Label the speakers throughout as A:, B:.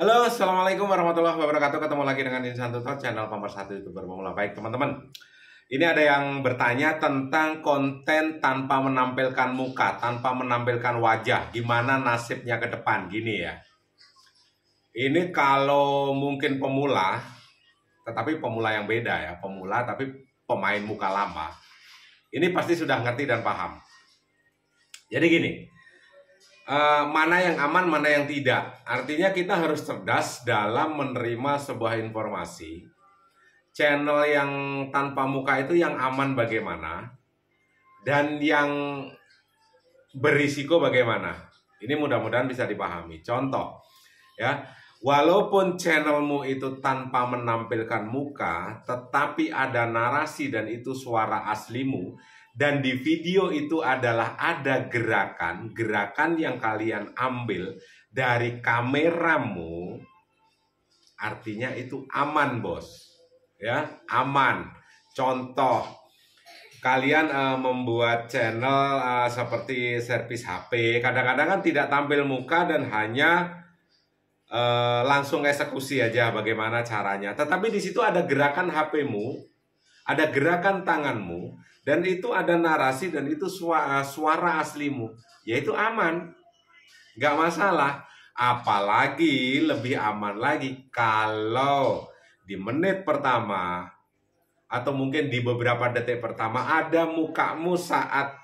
A: Halo, assalamualaikum warahmatullahi wabarakatuh. Ketemu lagi dengan Insan Tutor, channel pemersatu YouTuber pemula. Baik teman-teman, ini ada yang bertanya tentang konten tanpa menampilkan muka, tanpa menampilkan wajah. Gimana nasibnya ke depan? Gini ya. Ini kalau mungkin pemula, tetapi pemula yang beda ya. Pemula tapi pemain muka lama. Ini pasti sudah ngerti dan paham. Jadi gini. Mana yang aman, mana yang tidak. Artinya kita harus cerdas dalam menerima sebuah informasi. Channel yang tanpa muka itu yang aman bagaimana, dan yang berisiko bagaimana. Ini mudah-mudahan bisa dipahami. Contoh, ya, walaupun channelmu itu tanpa menampilkan muka, tetapi ada narasi dan itu suara aslimu. Dan di video itu adalah ada gerakan yang kalian ambil dari kameramu, artinya itu aman, bos. Ya, aman. Contoh, kalian membuat channel seperti servis HP, kadang-kadang kan tidak tampil muka dan hanya langsung eksekusi aja bagaimana caranya. Tetapi di situ ada gerakan HP-mu, ada gerakan tanganmu, dan itu ada narasi dan itu suara aslimu, yaitu aman, nggak masalah. Apalagi lebih aman lagi kalau di menit pertama atau mungkin di beberapa detik pertama ada mukamu saat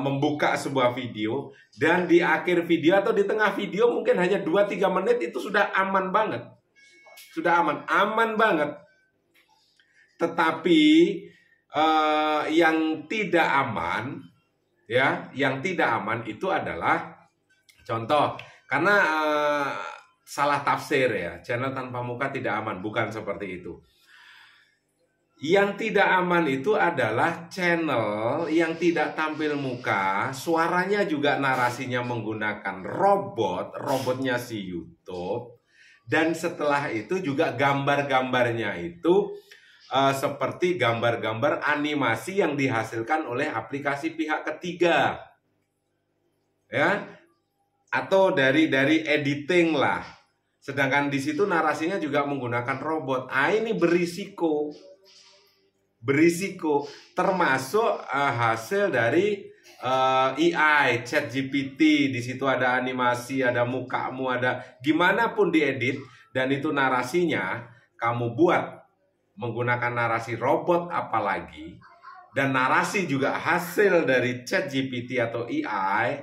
A: membuka sebuah video, dan di akhir video atau di tengah video mungkin hanya 2-3 menit itu sudah aman banget. Sudah aman banget. Tetapi yang tidak aman, ya, yang tidak aman itu adalah contoh, karena salah tafsir ya, channel tanpa muka tidak aman, bukan seperti itu. Yang tidak aman itu adalah channel yang tidak tampil muka, suaranya juga narasinya menggunakan robotnya si YouTube, dan setelah itu juga gambar-gambarnya itu seperti gambar-gambar animasi yang dihasilkan oleh aplikasi pihak ketiga, ya, atau dari editing lah. Sedangkan di situ narasinya juga menggunakan robot. Ini berisiko, termasuk hasil dari AI, ChatGPT. Di situ ada animasi, ada mukamu, ada gimana pun diedit, dan itu narasinya kamu buat menggunakan narasi robot apalagi, dan narasi juga hasil dari ChatGPT atau AI,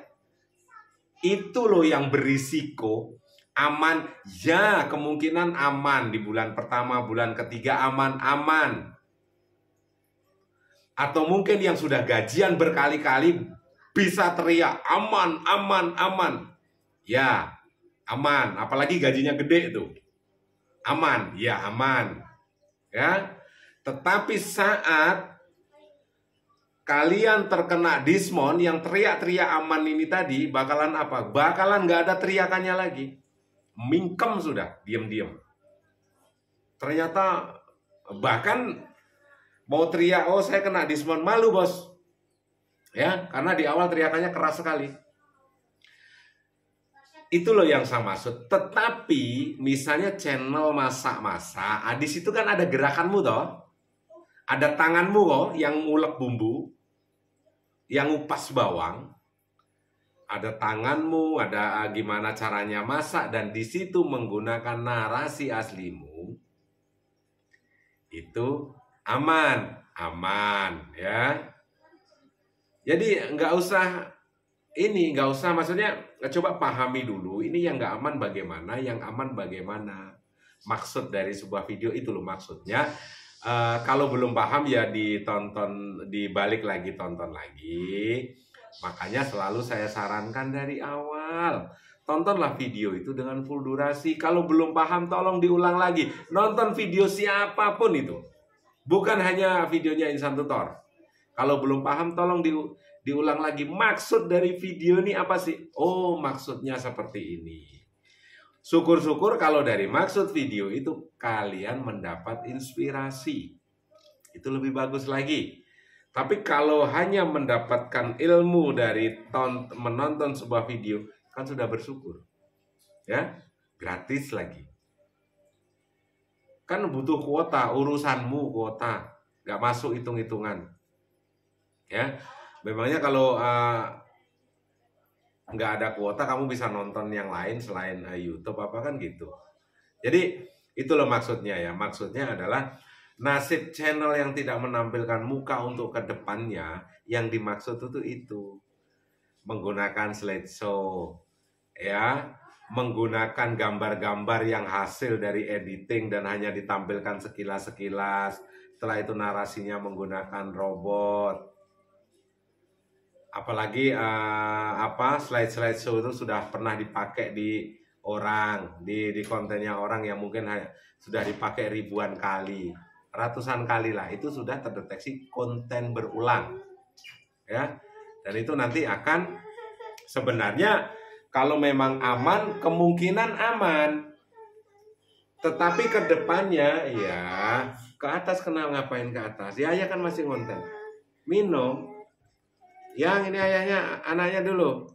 A: itu loh yang berisiko. Aman, ya, kemungkinan aman di bulan pertama, bulan ketiga aman. Atau mungkin yang sudah gajian berkali-kali bisa teriak aman. Ya, aman, apalagi gajinya gede itu. Aman, ya aman. Ya, tetapi saat kalian terkena dismon yang teriak-teriak aman ini tadi, bakalan apa? Bakalan nggak ada teriakannya lagi. Mingkem sudah, diam-diam. Ternyata bahkan mau teriak, oh saya kena dismon, malu bos. Ya, karena di awal teriakannya keras sekali. Itu loh yang saya maksud. Tetapi misalnya channel masak-masak, di situ kan ada gerakanmu toh. Ada tanganmu kok yang ngulek bumbu, yang ngupas bawang. Ada tanganmu, ada gimana caranya masak, dan di situ menggunakan narasi aslimu. Itu aman ya. Jadi nggak usah maksudnya coba pahami dulu ini yang nggak aman bagaimana, yang aman bagaimana. Maksud dari sebuah video itu loh maksudnya. Kalau belum paham ya ditonton, dibalik lagi, tonton lagi. Makanya selalu saya sarankan dari awal, tontonlah video itu dengan full durasi. Kalau belum paham tolong diulang lagi. Nonton video siapapun itu, bukan hanya videonya Insan Tutor. Kalau belum paham tolong diulang lagi. Maksud dari video ini apa sih? Oh, maksudnya seperti ini. Syukur-syukur kalau dari maksud video itu kalian mendapat inspirasi. Itu lebih bagus lagi. Tapi kalau hanya mendapatkan ilmu dari menonton sebuah video, kan sudah bersyukur. Ya. gratis lagi. Kan butuh kuota, urusanmu kuota, nggak masuk hitung-hitungan. Ya, memangnya kalau nggak ada kuota kamu bisa nonton yang lain selain YouTube apa kan gitu. Jadi itu loh maksudnya ya. Maksudnya adalah nasib channel yang tidak menampilkan muka untuk kedepannya, yang dimaksud itu menggunakan slideshow, ya, menggunakan gambar-gambar yang hasil dari editing dan hanya ditampilkan sekilas-sekilas. Setelah itu narasinya menggunakan robot. Apalagi slide show itu sudah pernah dipakai di orang, di kontennya orang yang mungkin sudah dipakai ribuan kali, ratusan kali lah, itu sudah terdeteksi konten berulang, ya. Dan itu nanti akan sebenarnya kalau memang aman, kemungkinan aman, tetapi ke depannya ya ke atas. Kenal ngapain ke atas? Ya ayah kan masih konten minum. Yang ini ayahnya, anaknya dulu.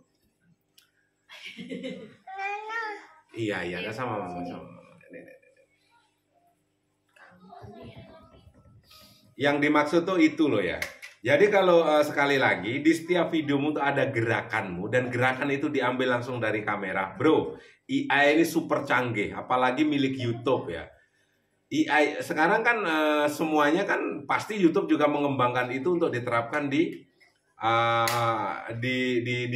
A: Iya, kan sama mama. Yang dimaksud tuh itu loh ya. Jadi kalau sekali lagi di setiap videomu tuh ada gerakanmu, dan gerakan itu diambil langsung dari kamera. Bro, AI ini super canggih, apalagi milik YouTube ya. AI sekarang kan semuanya kan pasti YouTube juga mengembangkan itu untuk diterapkan di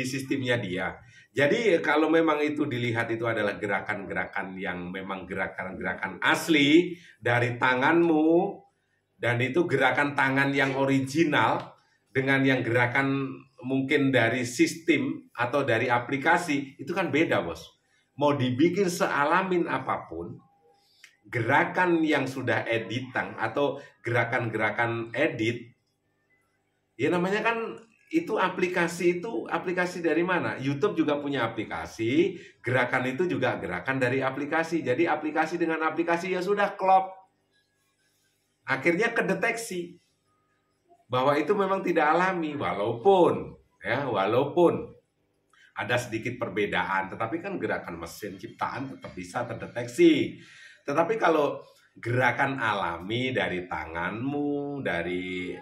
A: sistemnya dia. Jadi kalau memang itu dilihat itu adalah gerakan-gerakan yang memang gerakan-gerakan asli dari tanganmu, dan itu gerakan tangan yang original dengan yang gerakan mungkin dari sistem atau dari aplikasi, itu kan beda bos. Mau dibikin sealamin apapun, gerakan yang sudah editan atau gerakan-gerakan edit, ya namanya kan itu aplikasi dari mana? YouTube juga punya aplikasi, gerakan itu juga gerakan dari aplikasi. Jadi aplikasi dengan aplikasi ya sudah klop. Akhirnya kedeteksi bahwa itu memang tidak alami, walaupun ada sedikit perbedaan, tetapi kan gerakan mesin ciptaan tetap bisa terdeteksi. Tetapi kalau gerakan alami dari tanganmu, dari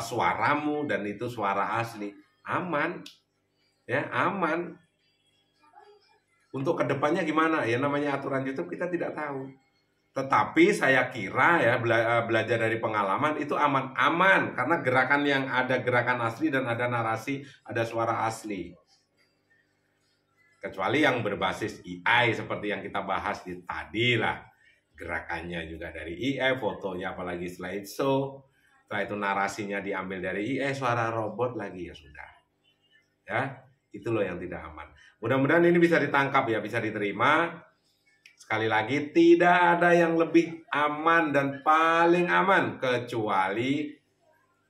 A: suaramu, dan itu suara asli, aman, ya aman. Untuk kedepannya gimana? Ya namanya aturan YouTube kita tidak tahu. Tetapi saya kira ya belajar dari pengalaman itu aman karena gerakan yang ada gerakan asli dan ada narasi, ada suara asli. Kecuali yang berbasis AI seperti yang kita bahas tadi lah, gerakannya juga dari AI, fotonya apalagi slideshow. Setelah itu narasinya diambil dari AI, suara robot lagi, ya sudah. Ya, itu loh yang tidak aman. Mudah-mudahan ini bisa ditangkap ya, bisa diterima. Sekali lagi, tidak ada yang lebih aman dan paling aman kecuali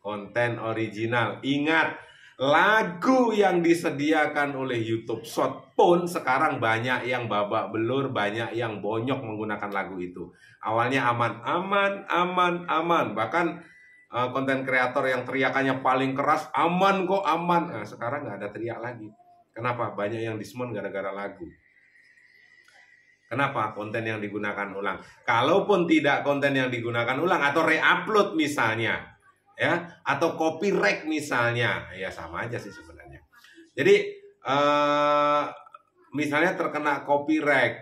A: konten original. Ingat, lagu yang disediakan oleh YouTube Short pun sekarang banyak yang babak belur, banyak yang bonyok menggunakan lagu itu. Awalnya aman. Bahkan konten kreator yang teriakannya paling keras, aman kok, aman. Nah, sekarang nggak ada teriak lagi. Kenapa? Banyak yang disemon gara-gara lagu. Kenapa? Konten yang digunakan ulang. Kalaupun tidak konten yang digunakan ulang atau re-upload misalnya, ya, atau copyright misalnya, ya sama aja sih sebenarnya. Jadi misalnya terkena copyright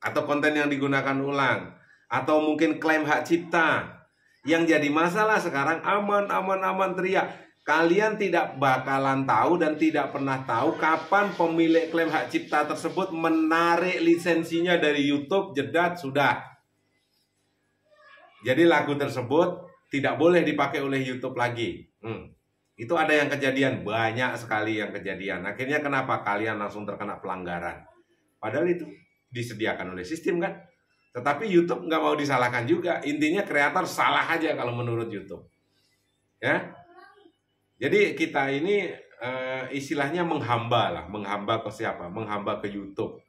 A: atau konten yang digunakan ulang, atau mungkin klaim hak cipta. Yang jadi masalah sekarang aman teriak. Kalian tidak bakalan tahu dan tidak pernah tahu kapan pemilik klaim hak cipta tersebut menarik lisensinya dari YouTube, jedat sudah. Jadi lagu tersebut tidak boleh dipakai oleh YouTube lagi. Itu ada yang kejadian, banyak sekali yang kejadian. Akhirnya kenapa? Kalian langsung terkena pelanggaran. Padahal itu disediakan oleh sistem kan. Tetapi YouTube nggak mau disalahkan juga. Intinya kreator salah aja kalau menurut YouTube. Ya. Jadi kita ini istilahnya menghamba lah. Menghamba ke siapa? Menghamba ke YouTube.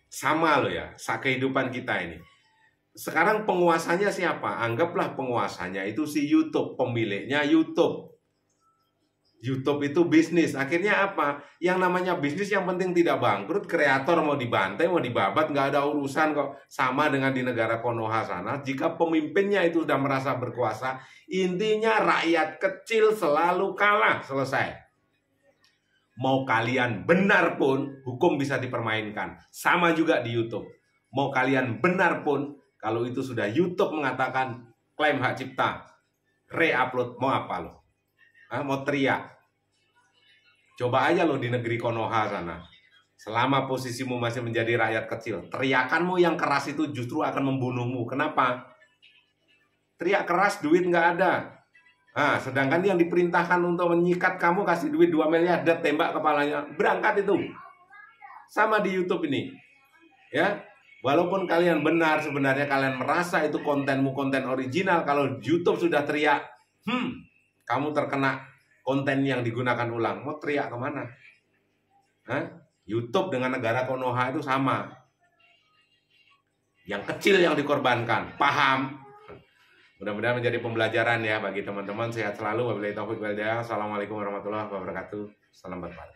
A: Sama loh ya, kehidupan kita ini. Sekarang penguasanya siapa? Anggaplah penguasanya itu si YouTube, pemiliknya YouTube. YouTube itu bisnis. Akhirnya apa? Yang namanya bisnis yang penting tidak bangkrut. Kreator mau dibantai, mau dibabat, nggak ada urusan kok. Sama dengan di negara Konoha sana. Jika pemimpinnya itu sudah merasa berkuasa, intinya rakyat kecil selalu kalah. Selesai. Mau kalian benar pun, hukum bisa dipermainkan. Sama juga di YouTube. Mau kalian benar pun, kalau itu sudah YouTube mengatakan klaim hak cipta, re-upload, mau apa lo? Mau teriak? Coba aja lo di negeri Konoha sana. Selama posisimu masih menjadi rakyat kecil, teriakanmu yang keras itu justru akan membunuhmu. Kenapa? Teriak keras, duit nggak ada. Sedangkan yang diperintahkan untuk menyikat kamu, kasih duit 2 miliar, dan tembak kepalanya, berangkat itu. Sama di YouTube ini. Ya, walaupun kalian benar, sebenarnya kalian merasa itu kontenmu konten original, kalau YouTube sudah teriak, kamu terkena konten yang digunakan ulang, mau teriak kemana? YouTube dengan negara Konoha itu sama. Yang kecil yang dikorbankan, paham? Mudah-mudahan menjadi pembelajaran ya bagi teman-teman. Sehat selalu. Wabillahi taufiq wal hidayah. Assalamualaikum warahmatullahi wabarakatuh. Salam berkah.